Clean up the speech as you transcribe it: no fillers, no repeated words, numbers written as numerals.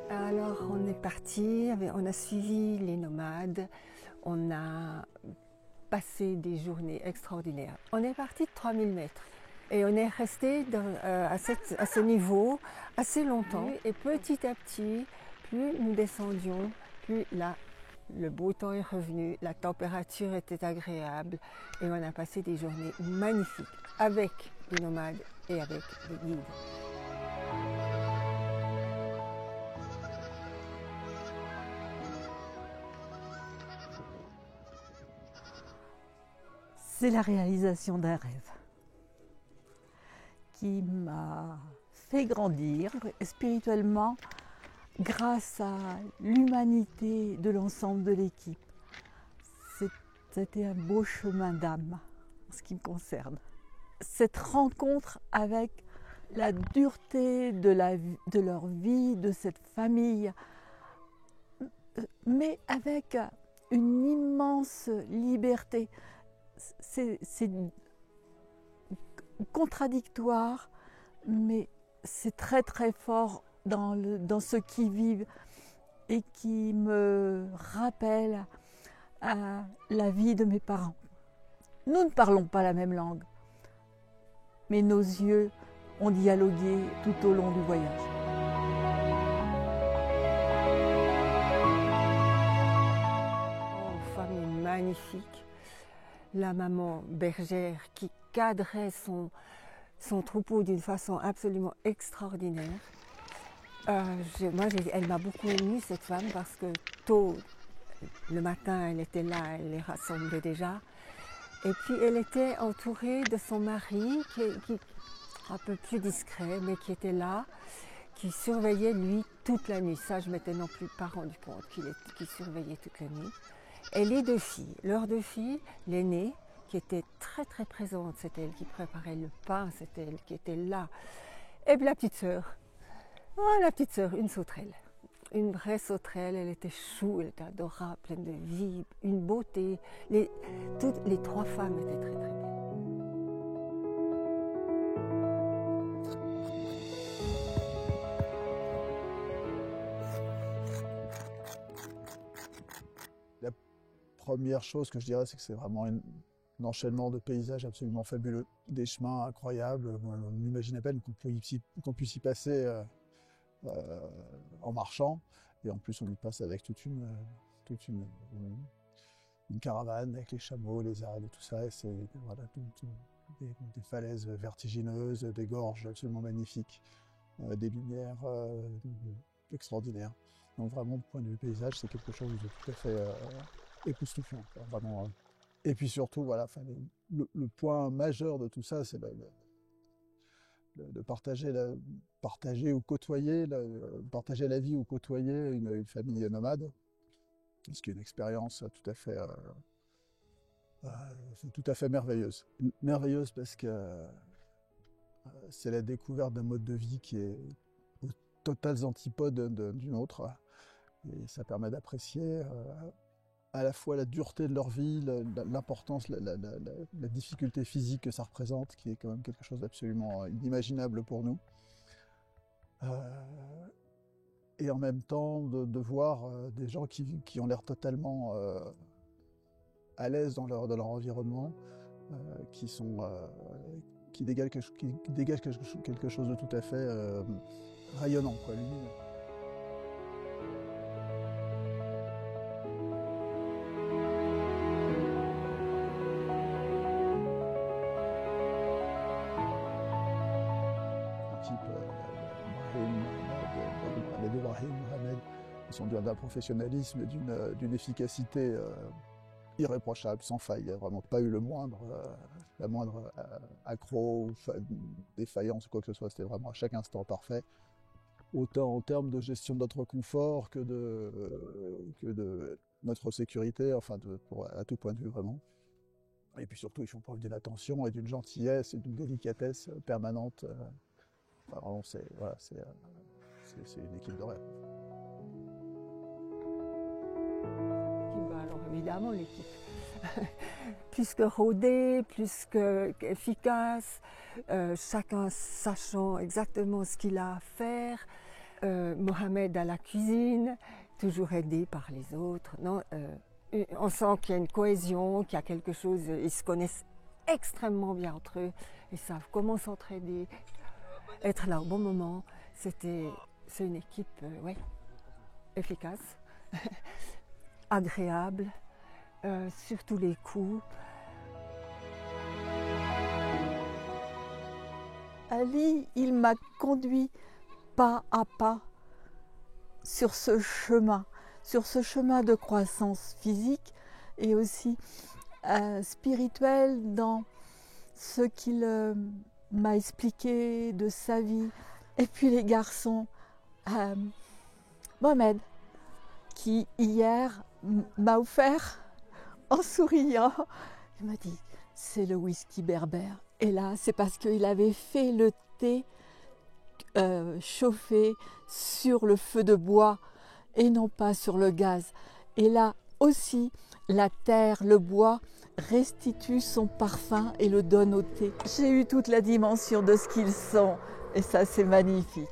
Alors on est parti, on a suivi les nomades, on a passé des journées extraordinaires. On est parti de 3000 mètres et on est resté à ce niveau assez longtemps. Et petit à petit, plus nous descendions, plus le beau temps est revenu, la température était agréable et on a passé des journées magnifiques avec les nomades et avec les guides. C'est la réalisation d'un rêve qui m'a fait grandir spirituellement grâce à l'humanité de l'ensemble de l'équipe. C'était un beau chemin d'âme en ce qui me concerne. Cette rencontre avec la dureté de leur vie, de cette famille, mais avec une immense liberté. C'est contradictoire, mais c'est très très fort dans ce qu'ils vivent et qui me rappelle à la vie de mes parents. Nous ne parlons pas la même langue, mais nos yeux ont dialogué tout au long du voyage. Oh, famille magnifique. La maman bergère qui cadrait son troupeau d'une façon absolument extraordinaire. Elle m'a beaucoup émue, cette femme, parce que tôt le matin, elle était là, elle les rassemblait déjà. Et puis elle était entourée de son mari, qui un peu plus discret, mais qui était là, qui surveillait lui toute la nuit. Ça, je m'étais non plus pas rendu compte qu'il surveillait toute la nuit. Et les deux filles, leurs deux filles, l'aînée, qui était très très présente, c'est elle qui préparait le pain, c'est elle qui était là. Et puis la petite sœur, une sauterelle. Une vraie sauterelle, elle était chou, elle était adorable, pleine de vie, une beauté. Toutes les trois femmes étaient très très belles. La première chose que je dirais, c'est que c'est vraiment un enchaînement de paysages absolument fabuleux, des chemins incroyables. On n'imagine à peine qu'on puisse y passer en marchant, et en plus on y passe avec toute une caravane avec les chameaux, les ânes et tout ça, et c'est voilà, des falaises vertigineuses, des gorges absolument magnifiques, des lumières extraordinaires. Donc vraiment, du point de vue paysage, c'est quelque chose de tout à fait époustouflant, vraiment. Et puis surtout, voilà, le point majeur de tout ça, c'est de partager ou côtoyer, partager la vie ou côtoyer une famille nomade, ce qui est une expérience tout à fait merveilleuse. Merveilleuse parce que c'est la découverte d'un mode de vie qui est aux totales antipodes d'une autre, et ça permet d'apprécier à la fois la dureté de leur vie, l'importance, la difficulté physique que ça représente, qui est quand même quelque chose d'absolument inimaginable pour nous. Et en même temps, de voir des gens qui ont l'air totalement à l'aise dans leur environnement, qui dégagent quelque chose de tout à fait rayonnant, quoi, lumineux. Mohamed, ils sont d'un professionnalisme et d'une efficacité irréprochable, sans faille. Il n'y a vraiment pas eu la moindre accro ou défaillance ou quoi que ce soit. C'était vraiment à chaque instant parfait. Autant en termes de gestion de notre confort que de notre sécurité, enfin à tout point de vue vraiment. Et puis surtout, ils font preuve d'une attention et d'une gentillesse et d'une délicatesse permanente. Enfin, vraiment, c'est une équipe de rêve. Alors évidemment l'équipe. plus que rodé, plus qu'efficace, chacun sachant exactement ce qu'il a à faire. Mohamed à la cuisine, toujours aidé par les autres. Non, on sent qu'il y a une cohésion, qu'il y a quelque chose, ils se connaissent extrêmement bien entre eux, ils savent comment s'entraider, être là au bon moment. C'est une équipe efficace, agréable, sur tous les coups. Ali, il m'a conduit pas à pas sur ce chemin de croissance physique et aussi spirituelle dans ce qu'il m'a expliqué de sa vie. Et puis les garçons, Mohamed, qui hier m'a offert en souriant, il m'a dit c'est le whisky berbère. Et là, c'est parce qu'il avait fait le thé chauffé sur le feu de bois et non pas sur le gaz. Et là aussi, la terre, le bois restitue son parfum et le donne au thé. J'ai eu toute la dimension de ce qu'ils sont et ça, c'est magnifique.